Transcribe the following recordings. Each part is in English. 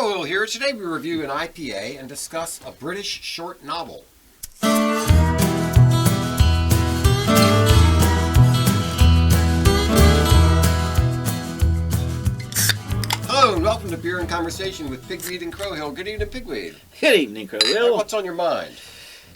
Crowhill here. Today we review an IPA and discuss a British short novel. Hello and welcome to Beer and Conversation with Pigweed and Crowhill. Good evening, Pigweed. Good evening, Crowhill. What's on your mind?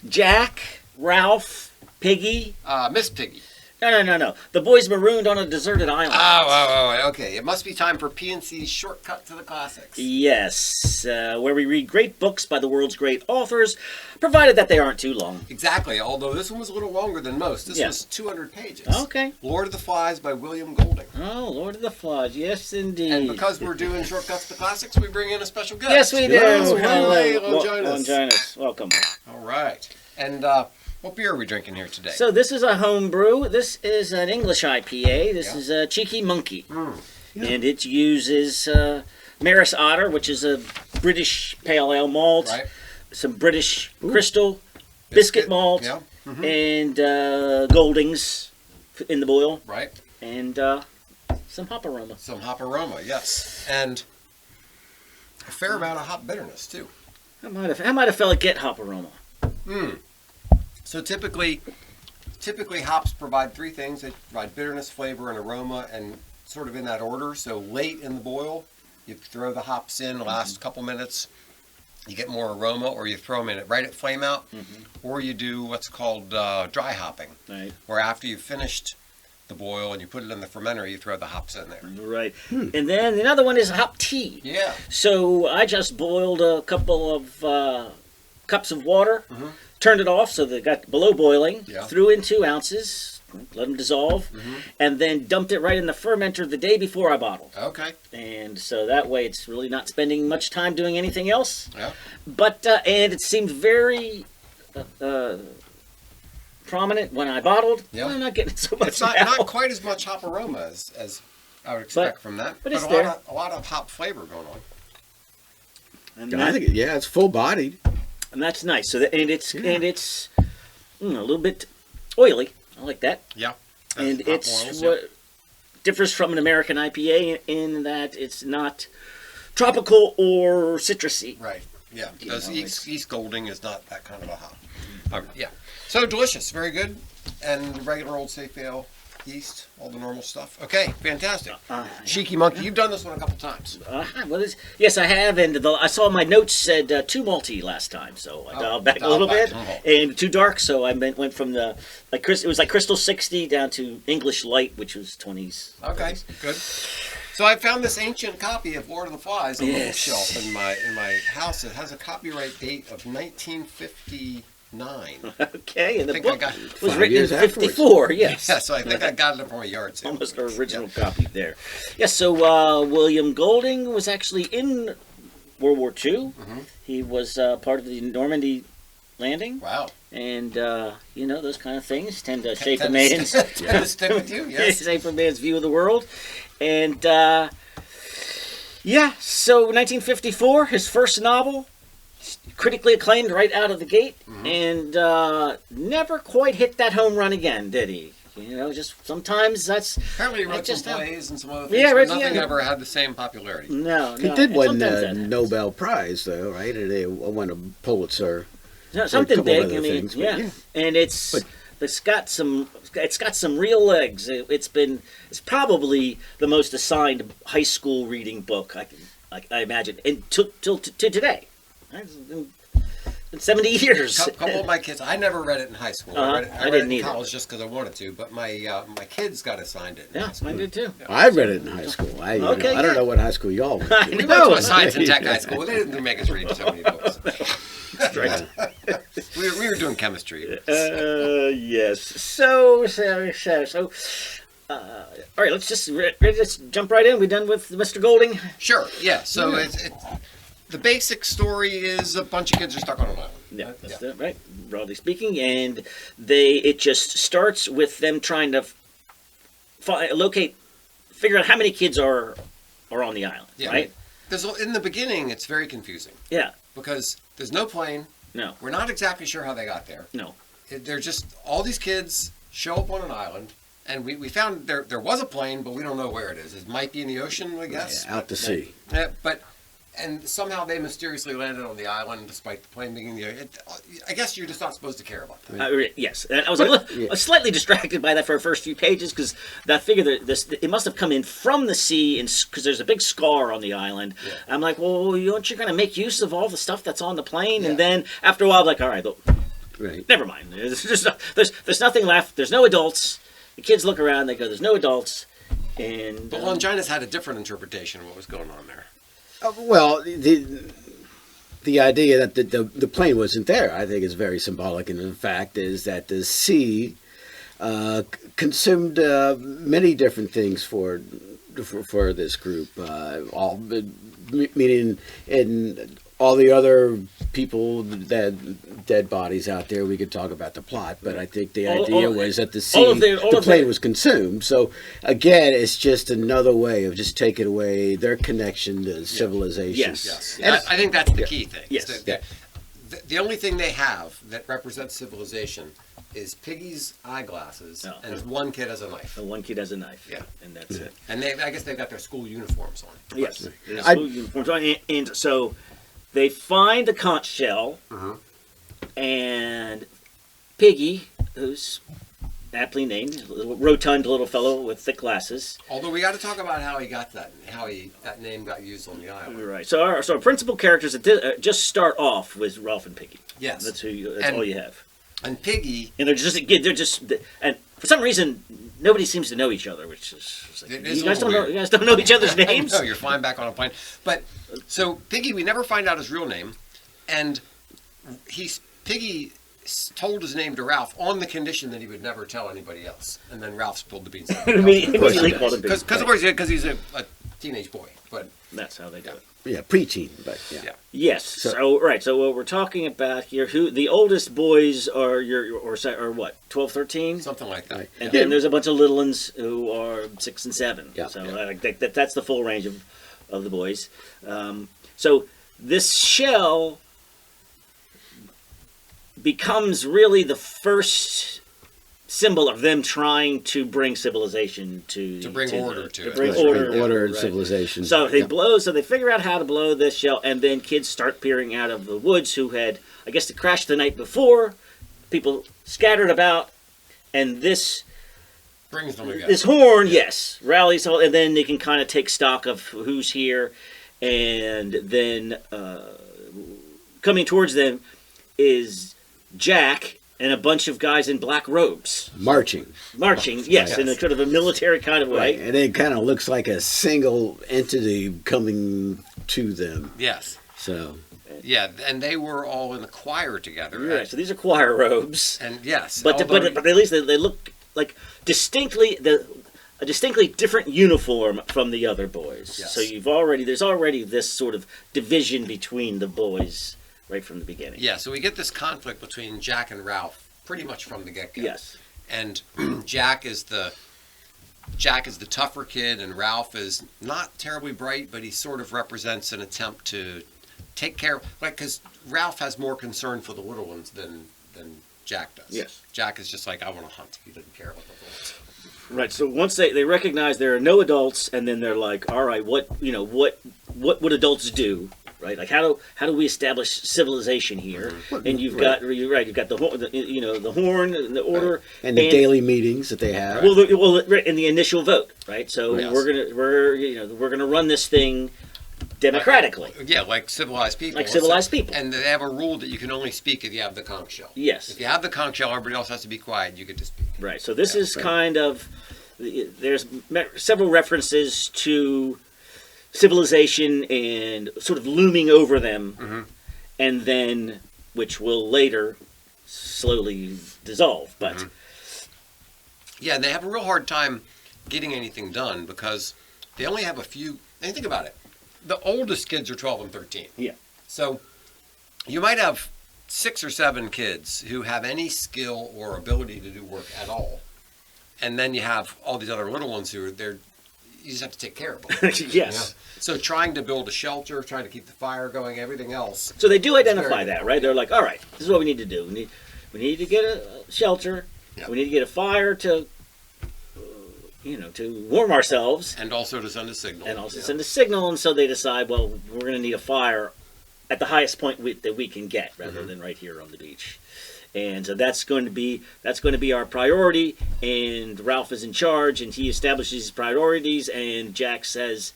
Jack, Ralph, Piggy. Miss Piggy. No. The boys marooned on a deserted island. Oh, okay. It must be time for PNC's Shortcut to the Classics. Yes, where we read great books by the world's great authors, provided that they aren't too long. Exactly, although this one was a little longer than most. This was 200 pages. Okay. Lord of the Flies by William Golding. Oh, Lord of the Flies, yes indeed. And because we're doing Shortcuts to the Classics, we bring in a special guest. Yes, we do. Hello, Longinus. Welcome. All right. And what beer are we drinking here today? So this is a homebrew. This is an English IPA. This is a Cheeky Monkey. And it uses Maris Otter, which is a British pale ale malt, some British crystal, biscuit malt, and Goldings in the boil. Right. And some hop aroma. Some hop aroma, yes. And a fair amount of hop bitterness, too. How might a fella get hop aroma? So typically hops provide three things. They provide bitterness, flavor, and aroma, and sort of in that order. So late in the boil, you throw the hops in, the last couple minutes, you get more aroma, or you throw them in right at flame out, or you do what's called dry hopping, where after you've finished the boil and you put it in the fermenter, you throw the hops in there. Right. And then another one is hop tea. Yeah. So I just boiled a couple of cups of water, turned it off so they got below boiling, threw in 2 ounces, let them dissolve, and then dumped it right in the fermenter the day before I bottled. Okay. And so that way it's really not spending much time doing anything else. Yeah. But, and it seemed very prominent when I bottled. Yeah. I'm not getting so much It's not, now. not quite as much hop aroma as I would expect from that, but it's a lot of hop flavor going on. And I think it's full bodied. And that's nice. So it's a little bit oily. I like that. Yeah. And it's what differs from an American IPA in that it's not tropical or citrusy. Right. Yeah. Because East Golding is not that kind of a hop. Yeah. So delicious. Very good. And regular old safe ale. Yeast, all the normal stuff. Okay, fantastic. Cheeky Monkey, you've done this one a couple times. Yes, I have, and I saw my notes said too malty last time, so I dialed back a little bit, and too dark, so I went from the it was like Crystal 60 down to English Light, which was 20s. Okay, good. So I found this ancient copy of Lord of the Flies on a little shelf in my house. It has a copyright date of 1959. Okay, and the book was 5 written in years 54, yes. Yeah, so I think I got it from a yard sale. Almost an original copy there. Yes, so William Golding was actually in World War II. He was part of the Normandy landing. Wow. And, those kind of things tend to shape a man's stick with you, yes. shape a man's view of the world. And, so 1954, his first novel, critically acclaimed right out of the gate, and never quite hit that home run again, did he? Just sometimes that's... Apparently he wrote some plays and some other things, Yeah, but nothing ever had the same popularity. No. He did win the Nobel Prize, though, right? He won a Pulitzer. Something big, things, And it's got some real legs. It's probably the most assigned high school reading book I imagine, and till today. It's been 70 years. A couple of my kids, I never read it in high school. I read it in college just because I wanted to, but my kids got assigned it in high school. Mine did too. Yeah. I read it in high school. I don't know what high school y'all went to. We went to a science and tech high school. They didn't make us read so many books. Right. we were doing chemistry. Yes. So, all right, let's jump right in. We done with Mr. Golding? Sure, yeah. So it's the basic story is a bunch of kids are stuck on an island. Yeah, that's it, right? Broadly speaking, and it just starts with them trying to figure out how many kids are on the island, right? In the beginning, it's very confusing. Yeah. Because there's no plane. No. We're not exactly sure how they got there. No. They're just, all these kids show up on an island, and we found there was a plane, but we don't know where it is. It might be in the ocean, I guess. Yeah, out to sea. But and somehow they mysteriously landed on the island despite the plane being in the air. I guess you're just not supposed to care about that. Yes, and I was I was slightly distracted by that for the first few pages because I figured that it must have come in from the sea, because there's a big scar on the island. Yeah. I'm like, well, aren't you going to make use of all the stuff that's on the plane? Yeah. And then after a while, I'm like, all right, look, never mind. There's nothing left. There's no adults. The kids look around. They go, there's no adults. But Longinus had a different interpretation of what was going on there. Well, the idea that the plane wasn't there, I think, is very symbolic. And the fact is that the sea consumed many different things for this group. All meaning in all the other people, dead bodies out there. We could talk about the plot, but I think the idea was that the plane was consumed. So again, it's just another way of just taking away their connection to civilization. Yes. And I think that's the key thing. Yes. The only thing they have that represents civilization is Piggy's eyeglasses, and one kid has a knife. And one kid has a knife. Yeah. And that's it. And I guess they've got their school uniforms on. Yes. School uniforms on. And so they find the conch shell, and Piggy, who's aptly named, a little rotund little fellow with thick glasses. Although we got to talk about how he got that, that name got used on the island. Right. So our principal characters that just start off with Ralph and Piggy. Yes. That's all you have. And Piggy. And they're just, and for some reason nobody seems to know each other, which is like, you guys don't know each other's names. No, you're flying back on a plane. But so Piggy, we never find out his real name, and Piggy told his name to Ralph on the condition that he would never tell anybody else, and then Ralph spilled the beans. Immediately called him Piggy. Because he's a teenage boy, but that's how they do it. Yeah, preteen, but yeah. Yes. So what we're talking about here, who the oldest boys are or what, 12, 13? Something like that. And then there's a bunch of little ones who are 6 and 7. Yeah. So that's the full range of the boys. So this shell becomes really the first symbol of them trying to bring civilization to bring order to it. Bring order and civilization. So they figure out how to blow this shell, and then kids start peering out of the woods who had, I guess, crashed the night before. People scattered about, and this brings them together. This horn, rallies all, and then they can kind of take stock of who's here, and then coming towards them is Jack and a bunch of guys in black robes. Marching, yes, in a sort of a military kind of way. Right. And it kind of looks like a single entity coming to them. Yes. So. Yeah, and they were all in a choir together. Right, so these are choir robes. And yes. But at least they look like a distinctly different uniform from the other boys. Yes. So there's already this sort of division between the boys right from the beginning. Yeah, so we get this conflict between Jack and Ralph pretty much from the get-go. Yes. And Jack is the tougher kid, and Ralph is not terribly bright, but he sort of represents an attempt to take care of, because Ralph has more concern for the little ones than Jack does. Yes. Jack is just like, I want to hunt. He doesn't care about the bullets. Right. So once they recognize there are no adults, and then they're like, all right, what would adults do? Right, like how do we establish civilization here? And you've got the horn, and the order, and the daily meetings that they have. Well, in the initial vote, right? So we're gonna run this thing democratically. Like civilized people. Like civilized people. And they have a rule that you can only speak if you have the conch shell. Yes. If you have the conch shell, everybody else has to be quiet. You get to speak. Right. So this is kind of there's several references to civilization and sort of looming over them, and then which will later slowly dissolve. But yeah, and they have a real hard time getting anything done because they only have a few. And think about it: the oldest kids are 12 and 13. Yeah. So you might have 6 or 7 kids who have any skill or ability to do work at all, and then you have all these other little ones who are there. You just have to take care of them. Yes. You know? So trying to build a shelter, trying to keep the fire going, everything else. So they do identify that, right? They're like, all right, this is what we need to do. We need to get a shelter. Yeah. We need to get a fire to to warm ourselves And also to send a signal. and also send a signal. And so they decide, well, we're going to need a fire at the highest point that we can get, rather than right here on the beach. And so that's going to be our priority. And Ralph is in charge, and he establishes his priorities. And Jack says,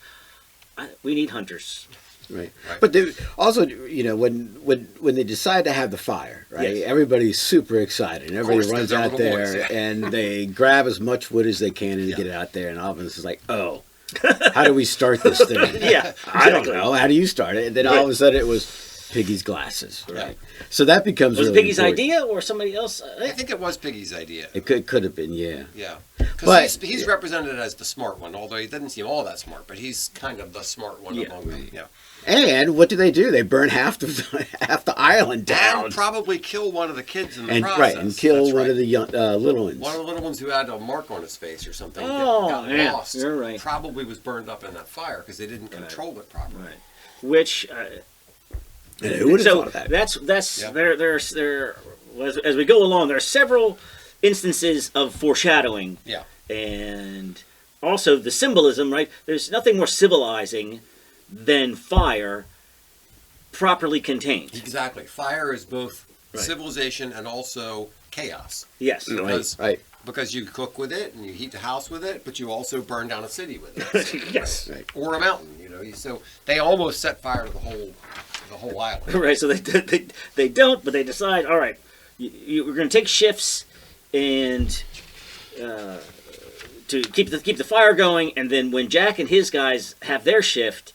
"We need hunters." Right. But also, when they decide to have the fire, right? Yes. Everybody's super excited. And everybody runs out little there boys, and they grab as much wood as they can and get it out there. And all of us is like, oh, how do we start this thing? Yeah, I don't exactly. know. How do you start it? And then all of a sudden it was Piggy's glasses, right? So that becomes Was it really Piggy's important. idea or somebody else? I think it was Piggy's idea. It could have been, yeah. Yeah. But- Because he's represented as the smart one, although he doesn't seem all that smart, but he's kind of the smart one among them. Yeah. And what do? They burn half the island down. And probably kill one of the kids in the And process. right, and kill That's one right. of the young, little ones. One of the little ones who had a mark on his face or something got yeah, lost. you're right. Probably was burned up in that fire because they didn't control it properly. Right. Which And who would have so thought of that? that's Yeah. there as we go along, there are several instances of foreshadowing. Yeah. And also the symbolism, right? There's nothing more civilizing than fire properly contained. Exactly. Fire is both civilization and also chaos. Yes. Because, Right. because you cook with it and you heat the house with it, but you also burn down a city with it. Yes. Right. Or a mountain, So they almost set fire to the whole island. Right. So they don't, but they decide, all right, we're going to take shifts and to keep the fire going, and then when Jack and his guys have their shift,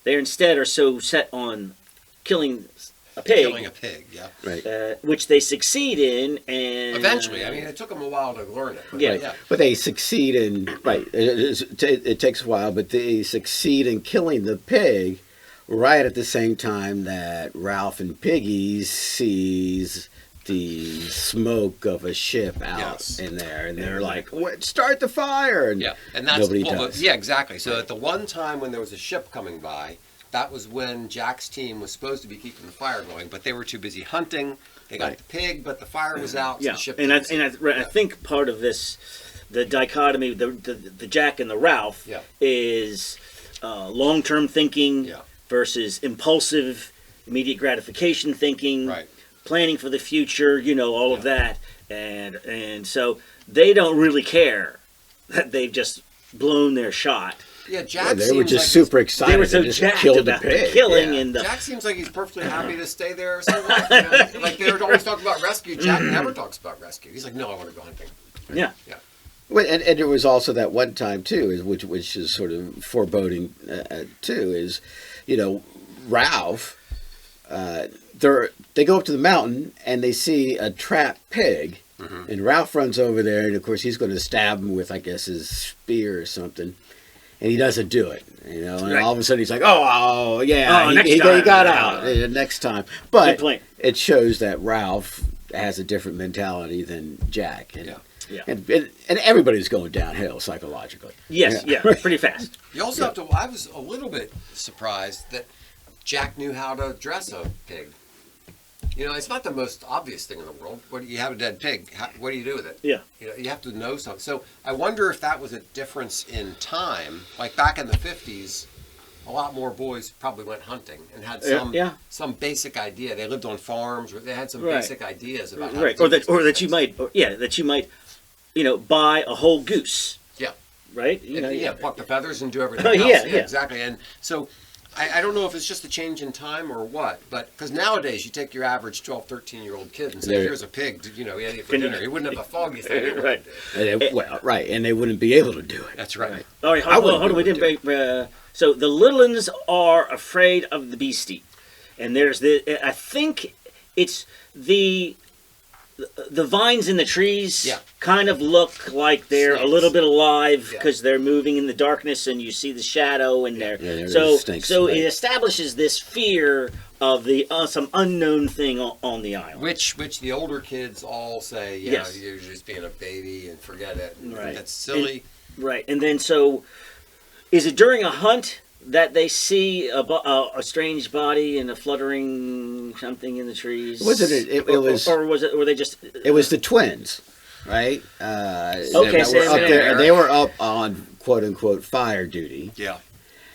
they instead are so set on killing a pig. Killing a pig, yeah. Right. Which they succeed in, and Eventually, I mean, it took them a while to learn it. But Yeah. yeah. But they succeed in it takes a while, but they succeed in killing the pig right at the same time that Ralph and Piggy sees the smoke of a ship out in there, and they're like, "What? Start the fire!" And Yeah, and that's nobody does. Yeah, exactly. So at the one time when there was a ship coming by, that was when Jack's team was supposed to be keeping the fire going, but they were too busy hunting. They got the pig, but the fire was out. So yeah, the ship and didn't I think part of this, the dichotomy, the Jack and the Ralph, is long-term thinking versus impulsive, immediate gratification thinking. Right. Planning for the future, all of that, and so they don't really care that they've just blown their shot. Yeah, Jack. They were seems just like super excited. They were so and just jacked killed the about the pig. killing Yeah. and the, Jack seems like he's perfectly happy to stay there. Or something. Like they're always talking about rescue. Jack never talks about rescue. He's like, no, I want to go hunting. yeah. Yeah. Well, and there was also that one time too, which is sort of foreboding too. Is Ralph. They go up to the mountain and they see a trapped pig, and Ralph runs over there, and of course he's going to stab him with, I guess, his spear or something, and he doesn't do it, and all of a sudden he's like, oh yeah, next he time. got out next time, but Good point. it shows that Ralph has a different mentality than Jack, and and everybody's going downhill psychologically. Yes, yeah, pretty fast. You also have to. I was a little bit surprised that Jack knew how to dress a pig. It's not the most obvious thing in the world. What you have a dead pig? What do you do with it? Yeah. You have to know something. So I wonder if that was a difference in time. Like back in the 50s, a lot more boys probably went hunting and had some basic idea. They lived on farms, or they had some basic ideas about how to do that you might buy a whole goose. Yeah. Right. Pluck the feathers and do everything Oh, else. yeah. Exactly. And so I don't know if it's just a change in time or what, but because nowadays you take your average 12, 13-year-old kid and say, here's a pig, he ate it for dinner. He wouldn't have a foggy thing. Right. And they wouldn't be able to do it. That's right. All right, how do we do? So the little ones are afraid of the beastie, and there's I think it's the vines in the trees kind of look like they're a little bit alive because they're moving in the darkness, and you see the shadow in there. So it establishes this fear of the some unknown thing on the island. Which the older kids all say, you're just being a baby and forget it. And that's silly. And then so is it during a hunt that they see a strange body and a fluttering something in the trees? Wasn't it? It was, or was it? Were they just? It was the twins. right? Okay, that were Sam up there, and and they were up on quote unquote fire duty. Yeah.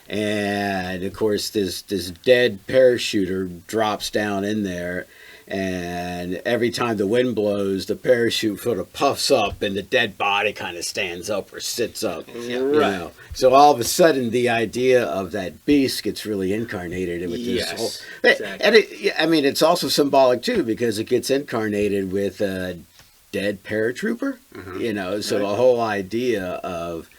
And of course, this dead parachuter drops down in there, and every time the wind blows, the parachute sort of puffs up, and the dead body kind of stands up or sits up. You Right. know? So all of a sudden, the idea of that beast gets really incarnated with this Yes, whole. exactly. And I mean, it's also symbolic too because it gets incarnated with a dead paratrooper. You know, so the whole idea of,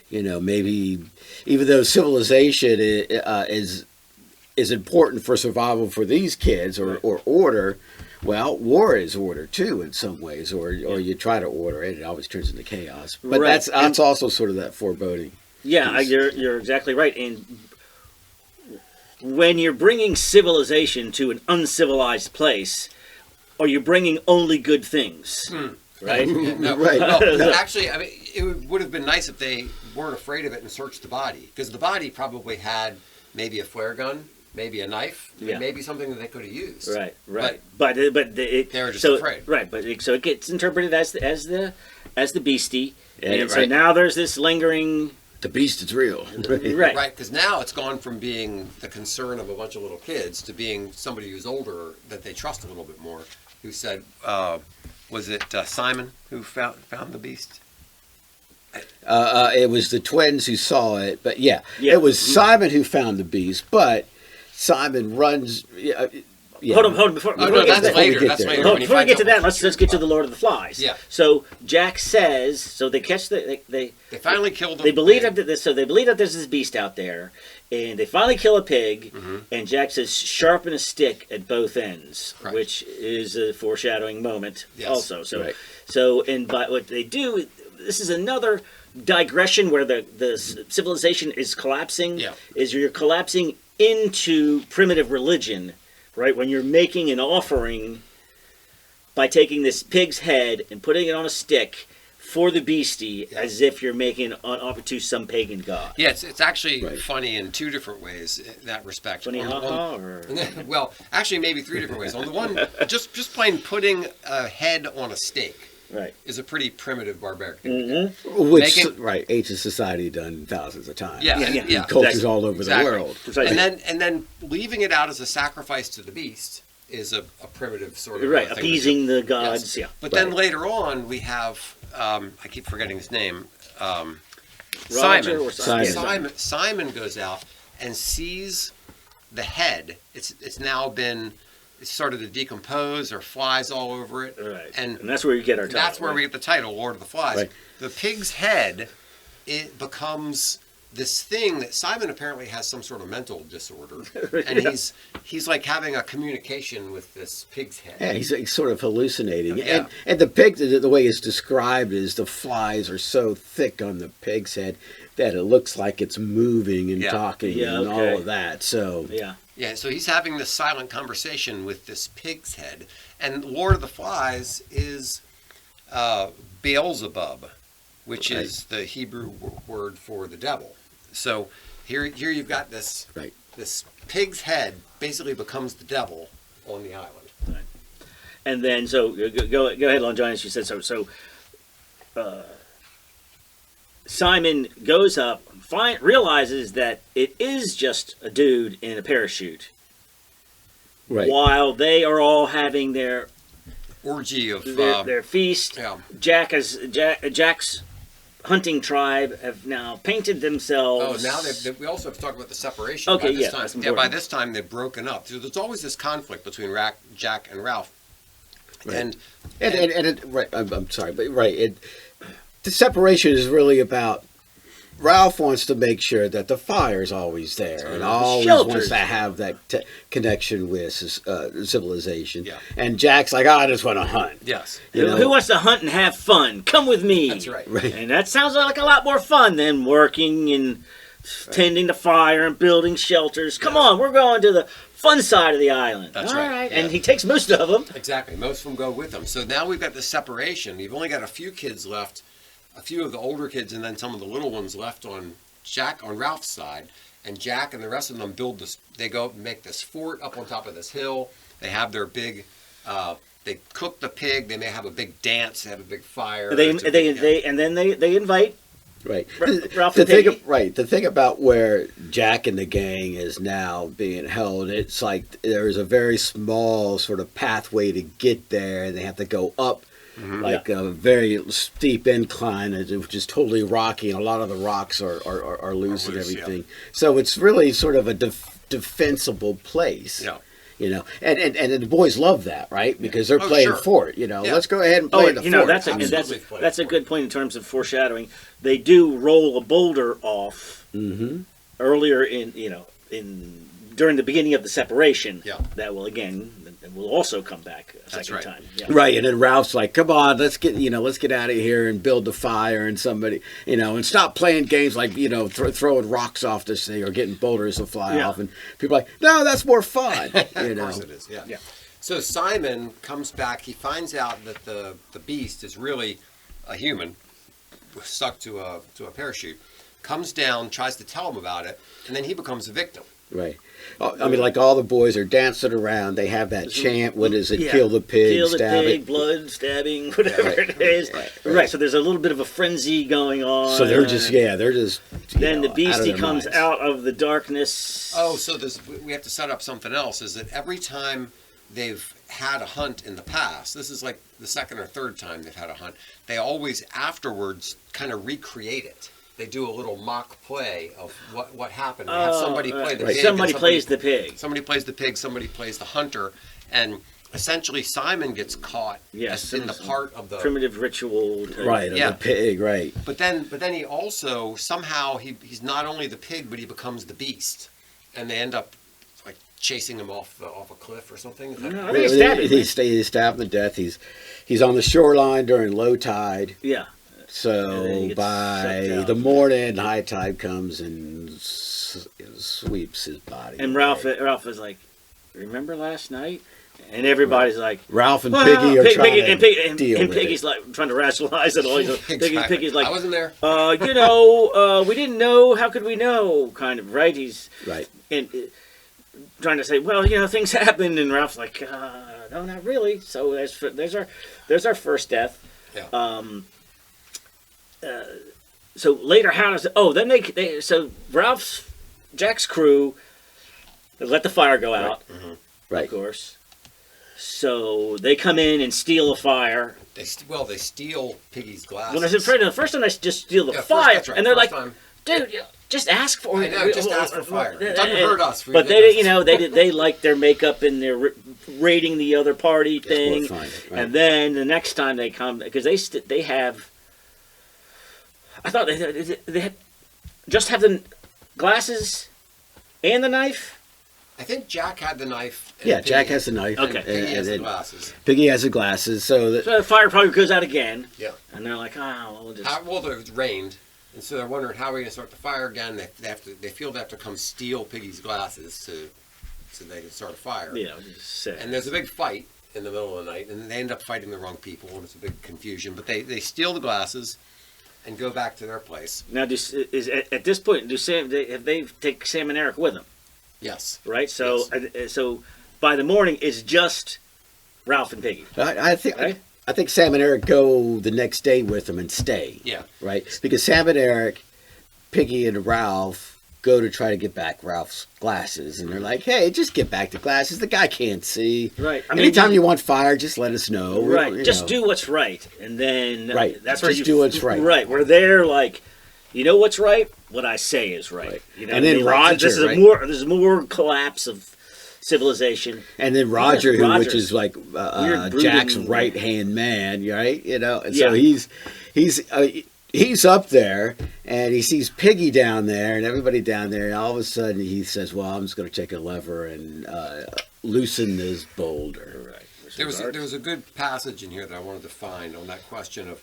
you know, maybe even though civilization is important for survival for these kids or order, well, war is order too in some ways, or you try to order it, it always turns into chaos. But Right. that's also sort of that foreboding. Yeah, you're exactly right. And when you're bringing civilization to an uncivilized place, are you bringing only good things? Right? No, Right. Well, actually, I mean, it would have been nice if they weren't afraid of it and searched the body, because the body probably had maybe a flare gun, maybe a knife, Yeah. maybe something that they could have used. Right, right. But it, They were just so, afraid. Right, but so it gets interpreted as the beastie, Yeah, and so right. now there's this lingering. The beast is real. Right. Right, because now it's gone from being the concern of a bunch of little kids to being somebody who's older that they trust a little bit more, who said, was it Simon who found the beast? It was the twins who saw it, but yeah. Yeah. It was Simon who found the beast, but Simon runs. Yeah. Hold on. Before Oh, we no, get to that's that, later. get That's there. later. hold- when he before we finds get to out that, what let's she's get to got. the Lord of the Flies. Yeah. So Jack says, so they catch They finally killed him. They believe that they believe that there's this beast out there, and they finally kill a pig. Mm-hmm. And Jack says, "Sharpen a stick at both ends," Correct. which is a foreshadowing moment. Yes. Also, Right. and by what they do, this is another digression where the civilization is collapsing. Yeah. Is you're collapsing into primitive religion, right? When you're making an offering by taking this pig's head and putting it on a stick for the beastie, Yeah. as if you're making an offer to some pagan god. Yeah, it's actually Right. funny in two different ways in that respect. Funny, On the haha, one- or well, actually, maybe three different ways. On the one, just plain putting a head on a stake right. is a pretty primitive, barbaric thing. to do. Which, Making- right, ancient society done thousands of times. Yeah, Yeah, yeah. Cultures exactly. all over Exactly. the world. Precisely. And then leaving it out as a sacrifice to the beast is a primitive sort of Right, thing to appeasing do. the gods. Yes. Yeah. But then Right. later on, we have I keep forgetting his name. Roger Simon. or Simon. Simon goes out and sees the head. It's now been started to decompose or flies all over it. Right. And that's where you get our title. that's where we get the title, Lord of the Flies. Right. The pig's head, it becomes this thing that Simon apparently has some sort of mental disorder, and he's like having a communication with this pig's head. Yeah, he's sort of hallucinating. Yeah. And the pig, the way it's described is the flies are so thick on the pig's head that it looks like it's moving and Yeah. talking Yeah, and okay. all of that. So Yeah. Yeah, so he's having this silent conversation with this pig's head, and Lord of the Flies is Beelzebub, which Right. is the Hebrew word for the devil. So here you've got this Right. this pig's head basically becomes the devil on the island. And then, so go ahead, Lon Giants. You said so. So Simon goes up, realizes that it is just a dude in a parachute, right. while they are all having their Orgy of their feast. yeah. Jack's hunting tribe have now painted Oh, themselves. now we also have to talk about the separation. Okay, by this yeah, time. that's By important. this time they've broken up. So there's always this conflict between Jack and Ralph. Right. And Right, I'm sorry, but right, the separation is really about Ralph wants to make sure that the fire's always there and always shelters. wants to have that connection with civilization. Yeah. And Jack's like, I just want to hunt. yes, You know? Who wants to hunt and have fun? Come with me. that's right. Right. And that sounds like a lot more fun than working and tending the fire and building shelters. Come on, we're going to the fun side of the island. That's All right, yeah. And he takes most of them. Exactly. Most of them go with them. So now we've got this separation. We've only got a few kids left, a few of the older kids, and then some of the little ones left on Ralph's side. And Jack and the rest of them build this. They go make this fort up on top of this hill. They have their big They cook the pig. They may have a big dance. They have a big fire. And then they invite Right. Ralph and Piggy. Right. The thing about where Jack and the gang is now being held, it's like there's a very small sort of pathway to get there, and they have to go up like a very steep incline, which is totally rocky, and a lot of the rocks are loose and everything. Yeah. So it's really sort of a defensible place. Yeah. You know, and the boys love that, right? Because they're playing fort. You know, let's go ahead and play the fort. That's a good point in terms of foreshadowing. They do roll a boulder off earlier during the beginning of the separation. Yeah. That will also come back a second time. Yeah. Right, and then Ralph's like, "Come on, let's get out of here and build the fire and and stop playing games like throwing rocks off this thing or getting boulders to fly off." And people are like, "No, that's more fun." Of course it is. Yeah. So Simon comes back. He finds out that the beast is really a human stuck to a parachute. Comes down, tries to tell him about it, and then he becomes a victim. Right. I mean, like all the boys are dancing around. They have that chant. What is it? Yeah. Kill the pig, kill the stab pig, it. Blood, stabbing, whatever it is. Right. So there's a little bit of a frenzy going on. So they're just. Then the beastie comes out of the darkness. Oh, so we have to set up something else. Is that every time they've had a hunt in the past, this is like the second or third time they've had a hunt, they always afterwards kind of recreate it. They do a little mock play of what happened. They have somebody play the pig. Somebody plays the pig. Somebody plays the pig. Somebody plays the hunter, and essentially Simon gets caught in the part of the primitive ritual. Right, of the pig. Right. But then he also somehow he's not only the pig, but he becomes the beast, and they end up like chasing him off a cliff or something. He stabbed him to death. He's on the shoreline during low tide. Yeah. So by the morning, high tide comes and sweeps his body. And Ralph is like, "Remember last night?" And everybody's like, Ralph and Piggy are trying to deal with Piggy's like trying to rationalize it all. Piggy's like, "I wasn't there. We didn't know. How could we know?" Kind of, right? He's right and trying to say, "Well, things happened," and Ralph's like, "No, not really." So there's our first death. Yeah. So later, how does it? Oh, then so Jack's crew let the fire go out, right? Of course. So they come in and steal the fire. They steal Piggy's glasses. When I said the first time they just steal the fire, and they're like, "Dude, just ask for it. I know, just ask for fire. It doesn't hurt us." But they like their makeup and they're raiding the other party thing, and then the next time they come because they have. I thought they had just have the glasses and the knife. I think Jack had the knife. Jack has the knife. Okay. Piggy has the glasses. Piggy has the glasses. So the fire probably goes out again. Yeah. And they're like, we'll just... Well, it rained, and so they're wondering how are we going to start the fire again. They feel they have to come steal Piggy's glasses so they can start a fire. Yeah. And there's a big fight in the middle of the night, and they end up fighting the wrong people, and it's a big confusion. But they steal the glasses and go back to their place. Now, at this point, have they take Sam and Eric with them? Yes. Right. So, so by the morning, it's just Ralph and Piggy. I think Sam and Eric go the next day with them and stay. Yeah. Right. Because Sam and Eric, Piggy and Ralph go to try to get back Ralph's glasses, and they're like, "Hey, just get back the glasses. The guy can't see. Right. Anytime you want fire, just let us know. Right. Just do what's right, and then that's where do what's right. Right. Where they're like, you know what's right? What I say is right. You know, and then Roger. This is more collapse of civilization. And then Roger, which is like Jack's right hand man, right? And so he's up there, and he sees Piggy down there, and everybody down there, and all of a sudden he says, "Well, I'm just going to take a lever and loosen this boulder." Right. There was a good passage in here that I wanted to find on that question of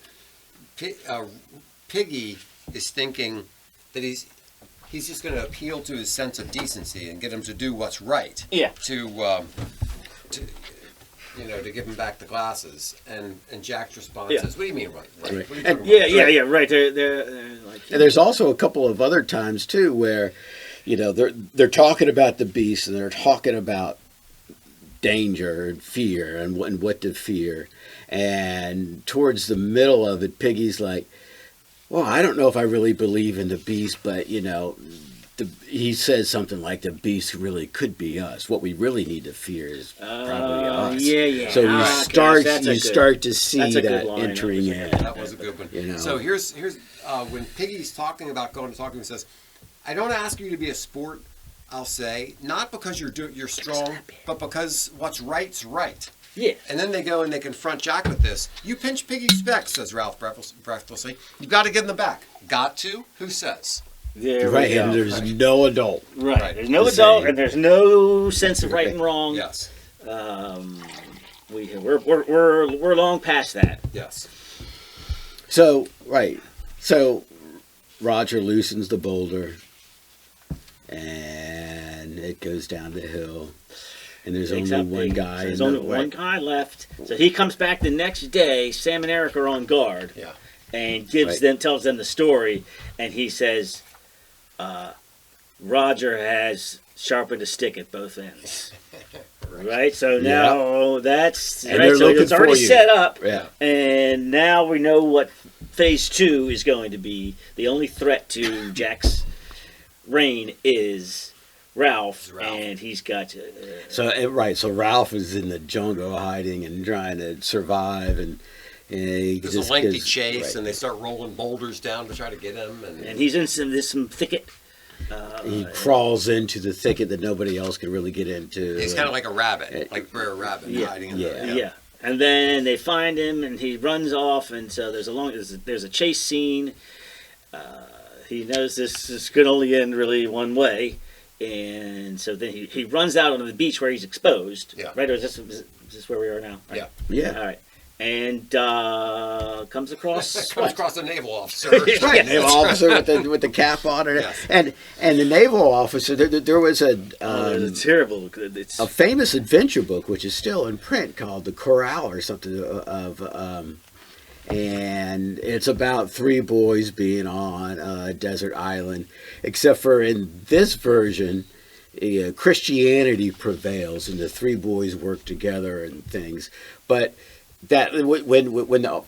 Piggy is thinking that he's just going to appeal to his sense of decency and get him to do what's right. Yeah. To give him back the glasses, and Jack's response is, "What do you mean right? What are you talking about?" Right. They're like, and there's also a couple of other times too where, they're talking about the beast and they're talking about danger and fear and what to fear. And towards the middle of it, Piggy's like, well, I don't know if I really believe in the beast, but, he says something like the beast really could be us. What we really need to fear is probably us. Yeah. So you start to see that line. entering in. That was a good one. So here's when Piggy's talking about going to talk to him, he says, I don't ask you to be a sport, I'll say, not because you're strong, but because what's right's right. Yeah. And then they go and they confront Jack with this. You pinch Piggy's specs, says Ralph breathlessly. You've got to get in the back. Got to? Who says? There right, we go. and there's no adult. Right. There's no adult, and there's no sense of right and wrong. Yes. We're long past that. Yes. So Roger loosens the boulder, and it goes down the hill, and there's only one guy. There's only one guy left. So he comes back the next day. Sam and Eric are on guard. Yeah. And tells them the story, and he says, Roger has sharpened a stick at both ends. Right? So now that's and right. So it's already you. set up. Yeah. And now we know what phase 2 is going to be. The only threat to Jack's reign is Ralph. And he's got to. So Ralph is in the jungle hiding and trying to survive, and there's a lengthy chase, and they start rolling boulders down to try to get him. And he's in some thicket. He crawls into the thicket that nobody else can really get into. He's kind of like a rabbit, like a rabbit hiding in there. Yeah. And then they find him, and he runs off, and so there's a chase scene. He knows this could only end really one way, and so then he runs out onto the beach where he's exposed. Yeah. Right? Or is this where we are now? Right? Yeah. All right. And comes across a naval officer. Right, naval officer with the cap on it. Yes. And the naval officer, there was a terrible, a famous adventure book which is still in print called The Corral or something and it's about 3 boys being on a desert island, except for in this version, Christianity prevails and the 3 boys work together and things, but. That when the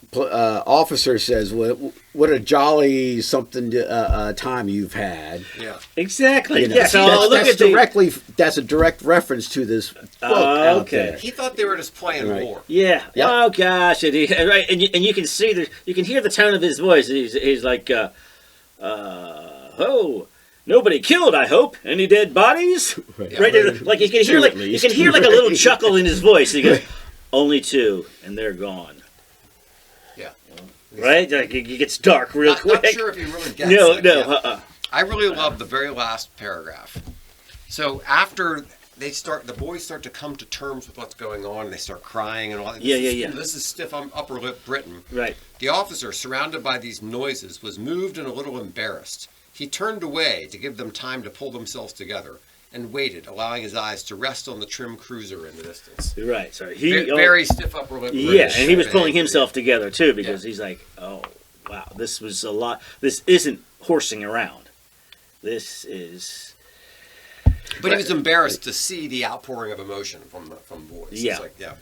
officer says, "What a jolly something time you've had." Yeah, exactly. Yeah. So that's a direct reference to this book. Okay. He thought they were just playing war. Yeah. Yep. Oh gosh, and you can see you can hear the tone of his voice. He's like, "Oh, nobody killed, I hope. Any dead bodies?" Right. Like you can hear like a little chuckle in his voice. He goes. Only 2, and they're gone. Yeah. Right? Like, it gets dark real quick. Not sure if he really gets it. No. I really love the very last paragraph. So after the boys start to come to terms with what's going on, and they start crying and all that. This is stiff upper lip Britain. Right. The officer, surrounded by these noises, was moved and a little embarrassed. He turned away to give them time to pull themselves together. And waited, allowing his eyes to rest on the trim cruiser in the distance. Right, sorry. Very stiff upper lip. Yeah, and he was pulling himself together too because he's like, "Oh, wow, this was a lot. This isn't horsing around. This is." But he was embarrassed to see the outpouring of emotion from boys. Yeah, it's like, yeah.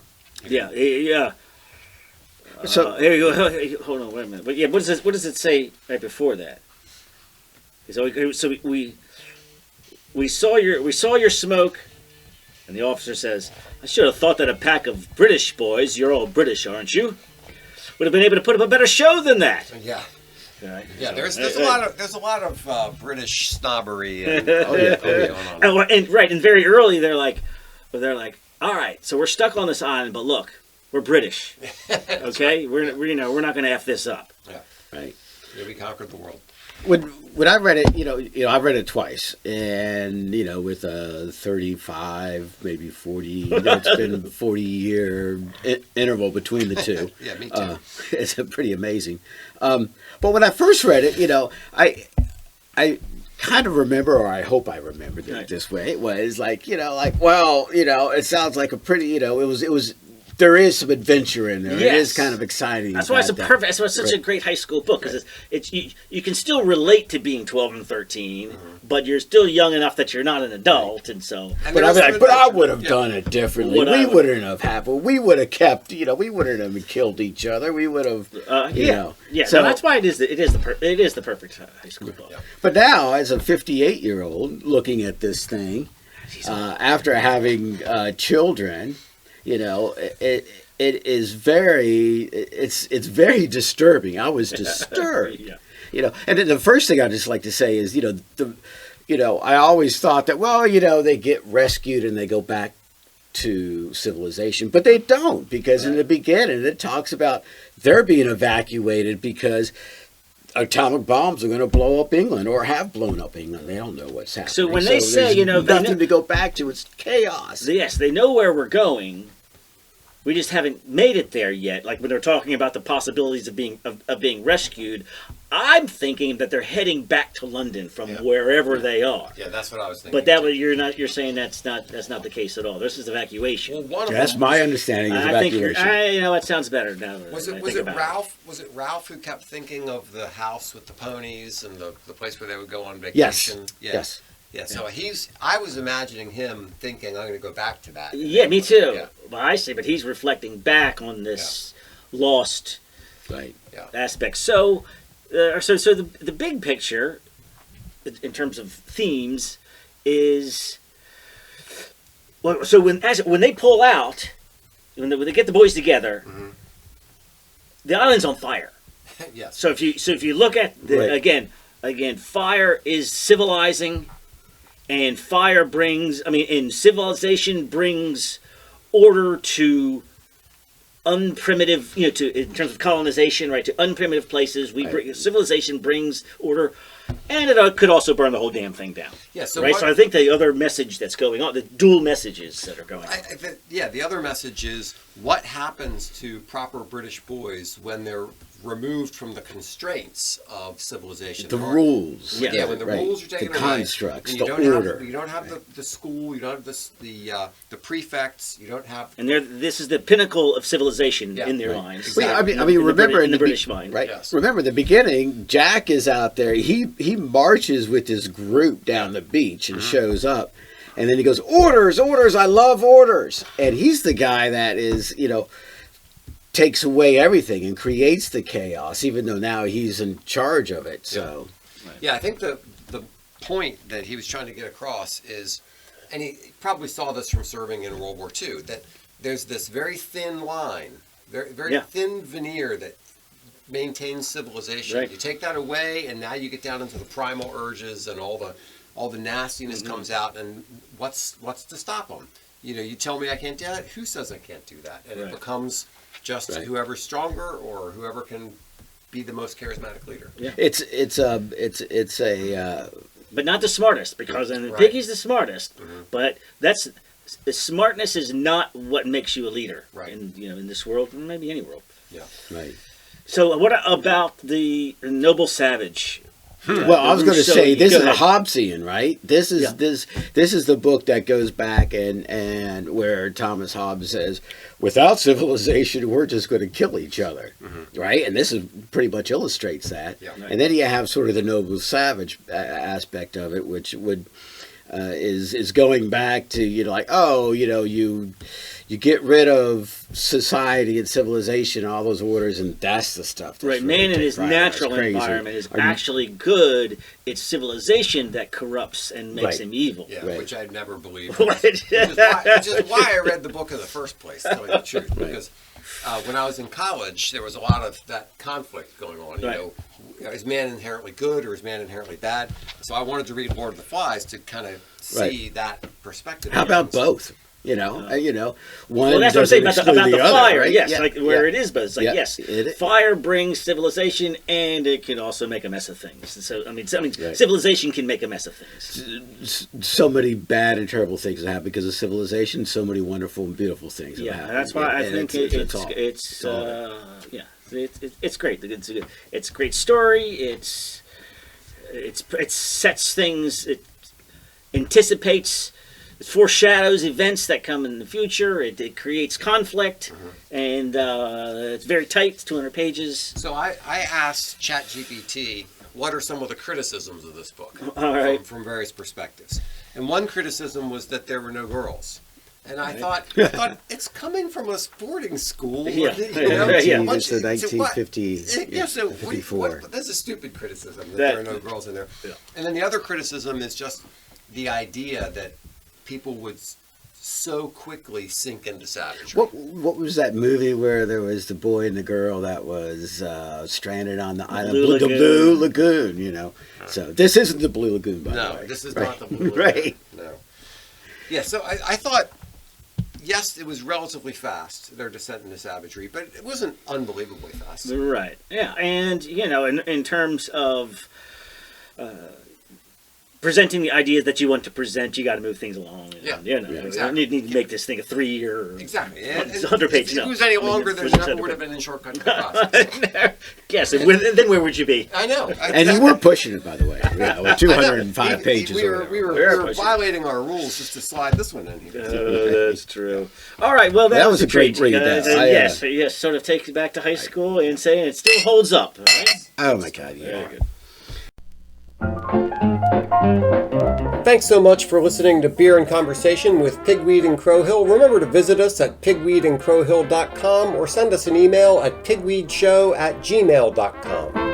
So here you go. Hold on, wait a minute. But yeah, what does it say right before that? So we saw your smoke, and the officer says, I should have thought that a pack of British boys, you're all British, aren't you, would have been able to put up a better show than that. Yeah. Right. Yeah, there's a lot of British snobbery and going on. And very early they're like, all right, so we're stuck on this island, but look, we're British. Okay? Right. We're not going to F this up. Yeah. Right. Yeah, we conquered the world. When I read it, I read it twice, and with a 35, maybe 40, it's been 40-year interval between the two. Yeah, me too. It's pretty amazing. But when I first read it, I kind of remember, or I hope I remembered it this way. It was like, it sounds like a pretty, it was there is some adventure in there. It Yes. is kind of exciting. That's why it's a about that. perfect. That's why it's such a great high school book, because it's you can still relate to being 12 and 13, but you're still young enough that you're not an adult, and so. And But I would have done it differently. Would I- We wouldn't have happened. We would have kept. We wouldn't have killed each other. We would have. Yeah. So So that's why it is the perfect high school book. But now, as a 58-year-old looking at this thing, after having children, it is it's very disturbing. I was disturbed. Yeah. And then the first thing I just like to say is, I always thought that, they get rescued and they go back to civilization, but they don't, because in the beginning it talks about they're being evacuated because atomic bombs are going to blow up England or have blown up England. They don't know what's happening. So when they say, there's nothing to go back to, it's chaos. Yes, they know where we're going. We just haven't made it there yet. Like when they're talking about the possibilities of being rescued, I'm thinking that they're heading back to London from wherever they are. Yeah, that's what I was thinking. But you're saying that's not the case at all. This is evacuation. Well, one of That's them my understanding of evacuation. It sounds better now. Was it Ralph? Was it Ralph who kept thinking of the house with the ponies and the place where they would go on vacation? Yes. Yeah, so I was imagining him thinking, I'm going to go back to that. Yeah, me too. Yeah. Well, I see, but he's reflecting back on this lost aspect. So, the big picture, in terms of themes, is so when they pull out, when they get the boys together, the island's on fire. Yes. So if you look at again, fire is civilizing. And civilization brings order to unprimitive, in terms of colonization, right? To unprimitive places, civilization brings order, and it could also burn the whole damn thing down. Yeah. So so I think the other message that's going on, the dual messages that are going on. The other message is what happens to proper British boys when they're removed from the constraints of civilization. The rules. Yeah, when the rules are taken away. The constructs, the order. You don't have the school, you don't have the prefects, you don't have... And this is the pinnacle of civilization in their minds. Exactly. I mean, remember in the British mind. Right? Yes. Remember the beginning, Jack is out there. He marches with this group down the beach and shows up. And then he goes, orders, I love orders. And he's the guy that is, takes away everything and creates the chaos, even though now he's in charge of it. So, I think the point that he was trying to get across is, and he probably saw this from serving in World War II, that there's this very thin line, very thin veneer that maintains civilization. Right. You take that away, and now you get down into the primal urges, and all the nastiness comes out. And what's to stop them? You tell me I can't do that. Who says I can't do that? And it becomes just whoever's stronger or whoever can be the most charismatic leader. Yeah. it's a but not the smartest, because Piggy's the smartest. But smartness is not what makes you a leader. Right. In this world, maybe any world. Yeah. right. So what about the noble savage? Well, I was going to say this is a ahead. Hobbesian, right? This is this is the book that goes back and where Thomas Hobbes says, without civilization, we're just going to kill each other, right? And this is pretty much illustrates that. Yeah. And then you have sort of the noble savage aspect of it, which is going back to you get rid of society and civilization, all those orders, and that's the stuff. That's Right, man in his natural environment is actually good. It's civilization that corrupts and makes him evil. Yeah, Right. which I'd never believed. Right. Which is why I read the book in the first place, to tell you the truth. Because when I was in college, there was a lot of that conflict going on. Is man inherently good or is man inherently bad? So I wanted to read Lord of the Flies to kind of see that perspective. How about both? One Well, that's what I'm saying about the other, fire. right? Yes, it is, but it's like Yeah. fire brings civilization, and it can also make a mess of things. So civilization can make a mess of things. So many bad and terrible things that happen because of civilization. So many wonderful and beautiful things. That happen. That's why I think it's great. It's a great story. It sets things. It anticipates it foreshadows events that come in the future. It creates conflict, and it's very tight. It's 200 pages. So I asked ChatGPT what are some of the criticisms of this book All right. from various perspectives. And one criticism was that there were no girls. And I thought it's coming from a sporting school. Yeah. It's the 1950. Yeah, so 54. that's a stupid criticism that there are no girls in there. Yeah. And then the other criticism is just the idea that people would so quickly sink into savagery. What was that movie where there was the boy and the girl that was stranded on the island? Blue The Blue Lagoon, you know. So this isn't the Blue Lagoon, by the way. No, this is Right. not the Blue Lagoon. Right. No. Yeah, so I thought, yes, it was relatively fast, their descent into savagery, but it wasn't unbelievably fast. Right. Yeah, and in terms of presenting the ideas that you want to present, you got to move things along. Exactly. You need to make this thing a 3-year. Exactly. It's 100 pages. If it was any longer, there never would have been a shortcut to the process. Yes, and then where would you be? I know. And you were pushing it, by the way. With 205 pages. We or were whatever. violating our rules just to slide this one in here. That's true. All right, well, that was a great treat. read. Yes, sort of take you back to high school and saying it still holds up. All right? Oh, my God, yeah. Very good. Thanks so much for listening to Beer and Conversation with Pigweed and Crowhill. Remember to visit us at pigweedandcrowhill.com or send us an email at pigweedshow@gmail.com.